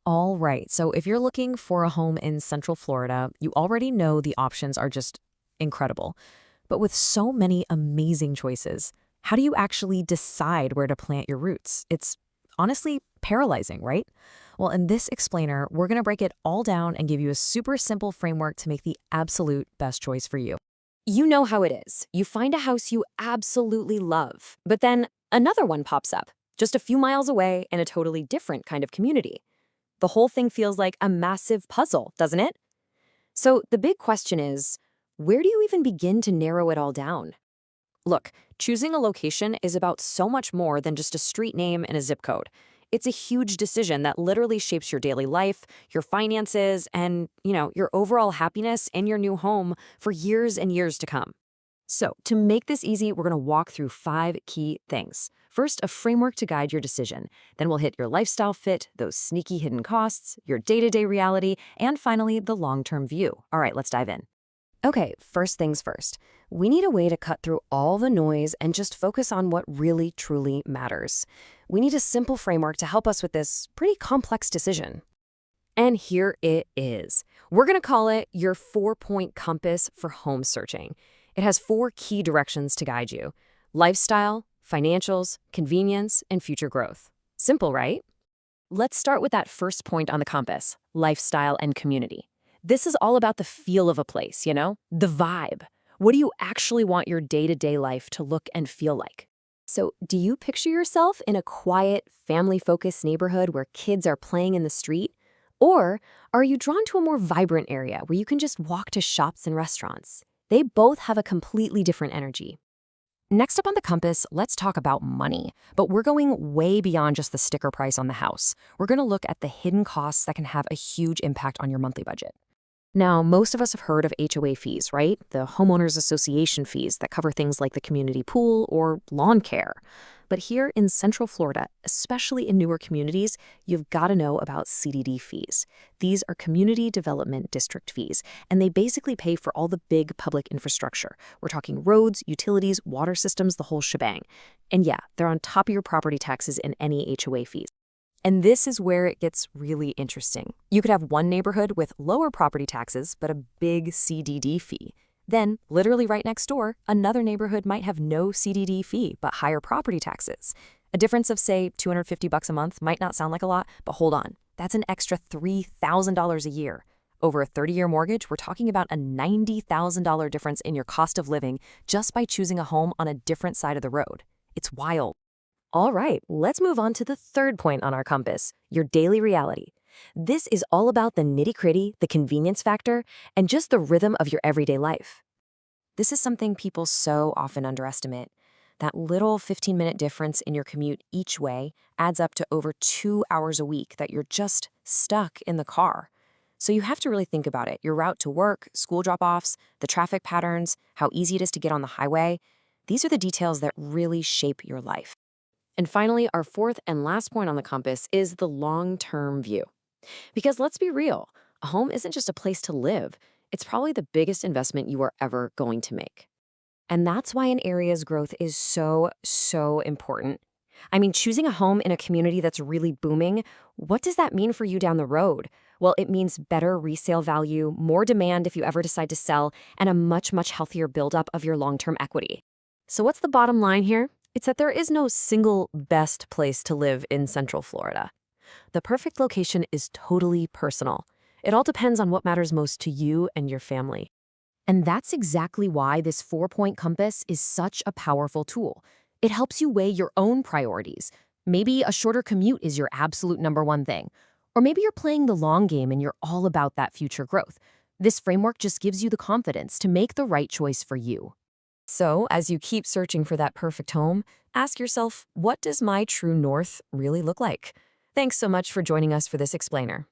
All right, so if you're looking for a home in Central Florida, you already know the options are just incredible. But with so many amazing choices, how do you actually decide where to plant your roots? It's honestly paralyzing, right? Well, in this explainer, we're going to break it all down and give you a super simple framework to make the absolute best choice for you. You know how it is. You find a house you absolutely love, but then another one pops up, just a few miles away in a totally different kind of community. The whole thing feels like a massive puzzle, doesn't it? So the big question is, where do you even begin to narrow it all down? Look, choosing a location is about so much more than just a street name and a zip code. It's a huge decision that literally shapes your daily life, your finances, and, your overall happiness in your new home for years and years to come. So, to make this easy, we're going to walk through 5 key things. First, a framework to guide your decision. Then we'll hit your lifestyle fit, those sneaky hidden costs, your day-to-day reality, and finally, the long-term view. All right, let's dive in. Okay, first things first. We need a way to cut through all the noise and just focus on what really, truly matters. We need a simple framework to help us with this pretty complex decision. And here it is. We're going to call it your 4-point compass for home searching. It has 4 key directions to guide you: lifestyle, financials, convenience, and future growth. Simple, right? Let's start with that first point on the compass: lifestyle and community. This is all about the feel of a place, the vibe. What do you actually want your day-to-day life to look and feel like? So, do you picture yourself in a quiet, family-focused neighborhood where kids are playing in the street? Or are you drawn to a more vibrant area where you can just walk to shops and restaurants? They both have a completely different energy. Next up on the compass, let's talk about money. But we're going way beyond just the sticker price on the house. We're going to look at the hidden costs that can have a huge impact on your monthly budget. Now, most of us have heard of HOA fees, right? The homeowners association fees that cover things like the community pool or lawn care. But here in Central Florida, especially in newer communities, you've got to know about CDD fees. These are Community Development District fees, and they basically pay for all the big public infrastructure. We're talking roads, utilities, water systems, the whole shebang. And yeah, they're on top of your property taxes in any HOA fees. And this is where it gets really interesting. You could have one neighborhood with lower property taxes, but a big CDD fee. Then, literally right next door, another neighborhood might have no CDD fee, but higher property taxes. A difference of, say, $250 a month might not sound like a lot, but hold on. That's an extra $3,000 a year. Over a 30-year mortgage, we're talking about a $90,000 difference in your cost of living just by choosing a home on a different side of the road. It's wild. All right, let's move on to the third point on our compass: your daily reality. This is all about the nitty-gritty, the convenience factor, and just the rhythm of your everyday life. This is something people so often underestimate. That little 15-minute difference in your commute each way adds up to over 2 hours a week that you're just stuck in the car. So you have to really think about it. Your route to work, school drop-offs, the traffic patterns, how easy it is to get on the highway. These are the details that really shape your life. And finally, our fourth and last point on the compass is the long-term view. Because let's be real, a home isn't just a place to live. It's probably the biggest investment you are ever going to make. And that's why an area's growth is so, so important. I mean, choosing a home in a community that's really booming, what does that mean for you down the road? Well, it means better resale value, more demand if you ever decide to sell, and a much, much healthier buildup of your long-term equity. So what's the bottom line here? It's that there is no single best place to live in Central Florida. The perfect location is totally personal. It all depends on what matters most to you and your family. And that's exactly why this 4-point compass is such a powerful tool. It helps you weigh your own priorities. Maybe a shorter commute is your absolute #1 thing. Or maybe you're playing the long game and you're all about that future growth. This framework just gives you the confidence to make the right choice for you. So, as you keep searching for that perfect home, ask yourself, what does my true north really look like? Thanks so much for joining us for this explainer.